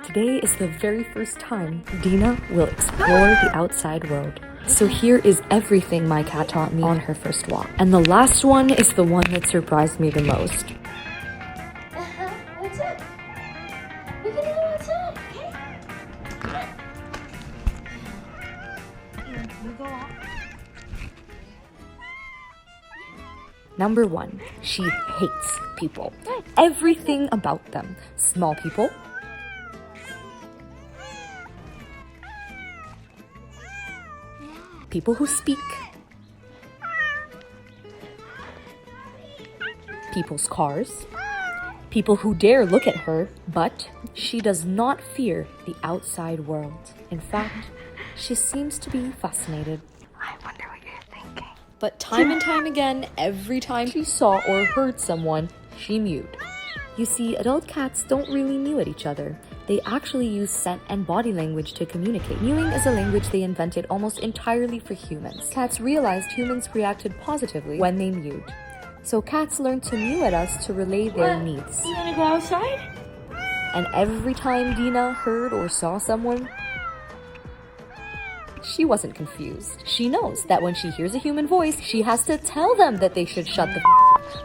Today is the very first time Dina will explore the outside world. So here is everything my cat taught me on her first walk. And the last one is the one that surprised me the most. What's up? We can go outside, okay? Here, you go out. Number 1, she hates people. Everything about them. Small people, people who speak, people's cars, people who dare look at her, but she does not fear the outside world. In fact, she seems to be fascinated. I wonder what you're thinking. But time and time again, every time she saw or heard someone, she mewed. You see, adult cats don't really mew at each other. They actually use scent and body language to communicate. Mewing is a language they invented almost entirely for humans. Cats realized humans reacted positively when they mewed. So cats learned to mew at us to relay their needs. You wanna go outside? And every time Dina heard or saw someone, she wasn't confused. She knows that when she hears a human voice, she has to tell them that they should shut the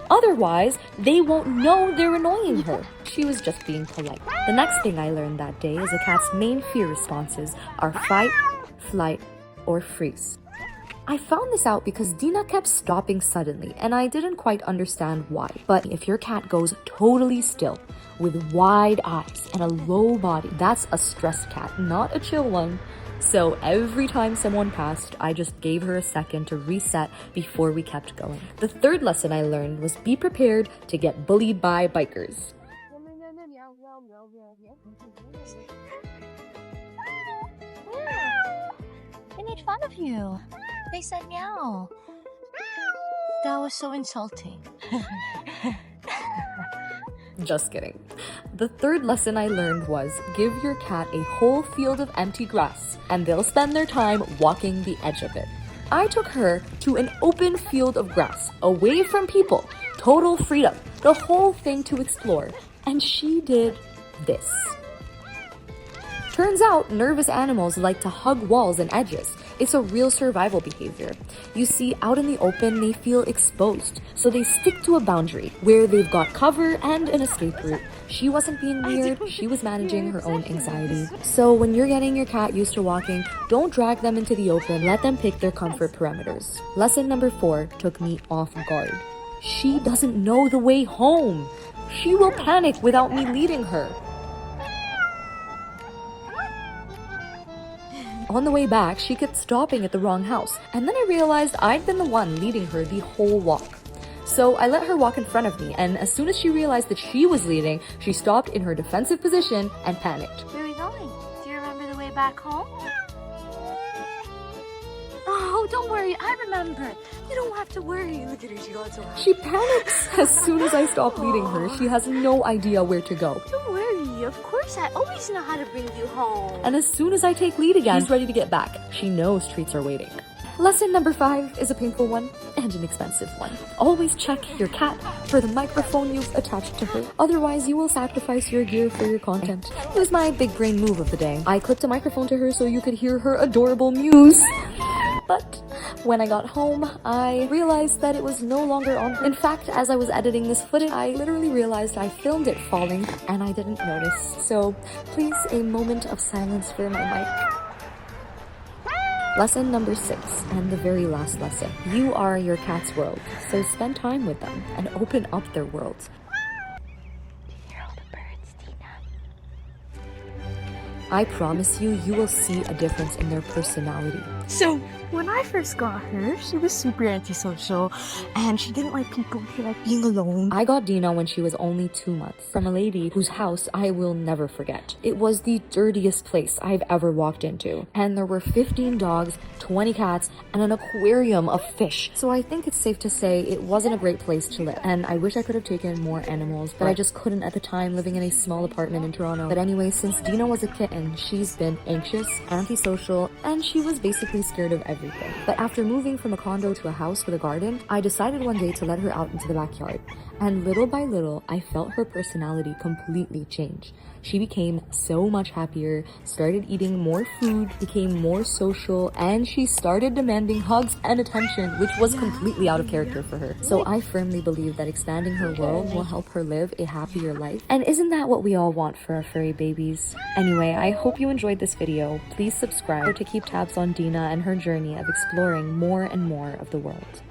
otherwise, they won't know they're annoying her. She was just being polite. The next thing I learned that day is a cat's main fear responses are fight, flight, or freeze. I found this out because Dina kept stopping suddenly, and I didn't quite understand why. But if your cat goes totally still, with wide eyes and a low body, that's a stressed cat, not a chill one. So every time someone passed, I just gave her a second to reset before we kept going. The third lesson I learned was be prepared to get bullied by bikers. They made fun of you. They said meow. That was so insulting. Just kidding. The third lesson I learned was give your cat a whole field of empty grass and they'll spend their time walking the edge of it. I took her to an open field of grass, away from people, total freedom, the whole thing to explore, and she did this. Turns out nervous animals like to hug walls and edges. It's a real survival behavior. You see, out in the open, they feel exposed, so they stick to a boundary where they've got cover and an escape route. She wasn't being weird, she was managing her own anxiety. So when you're getting your cat used to walking, don't drag them into the open, let them pick their comfort parameters. Lesson number 4 took me off guard. She doesn't know the way home. She will panic without me leading her. On the way back, she kept stopping at the wrong house, and then I realized I'd been the one leading her the whole walk. So I let her walk in front of me, and as soon as she realized that she was leading, she stopped in her defensive position and panicked. Where are we going? Do you remember the way back home? Oh, don't worry, I remember. You don't have to worry. Look at her, she got so happy. She panics as soon as I stop leading her. She has no idea where to go. Don't worry, of course I always know how to bring you home. And as soon as I take lead again, she's ready to get back. She knows treats are waiting. Lesson number 5 is a painful one and an expensive one. Always check your cat for the microphone you've attached to her. Otherwise, you will sacrifice your gear for your content. It was my big brain move of the day. I clipped a microphone to her so you could hear her adorable mews. But when I got home, I realized that it was no longer on her. In fact, as I was editing this footage, I literally realized I filmed it falling and I didn't notice. So please, a moment of silence for my mic. Lesson number 6, and the very last lesson. You are your cat's world, so spend time with them and open up their worlds. Do you hear all the birds, Tina? I promise you, you will see a difference in their personality. So, when I first got her, she was super antisocial and she didn't like people. She liked being alone. I got Dina when she was only 2 months from a lady whose house I will never forget. It was the dirtiest place I've ever walked into. And there were 15 dogs, 20 cats, and an aquarium of fish. So I think it's safe to say it wasn't a great place to live. And I wish I could have taken more animals, but I just couldn't at the time living in a small apartment in Toronto. But anyway, since Dina was a kitten, she's been anxious, antisocial, and she was basically scared of everything. But after moving from a condo to a house with a garden, I decided one day to let her out into the backyard. And little by little, I felt her personality completely change. She became so much happier, started eating more food, became more social, and she started demanding hugs and attention, which was completely out of character for her. So I firmly believe that expanding her world will help her live a happier life. And isn't that what we all want for our furry babies? Anyway, I hope you enjoyed this video. Please subscribe to keep tabs on Dina and her journey of exploring more and more of the world.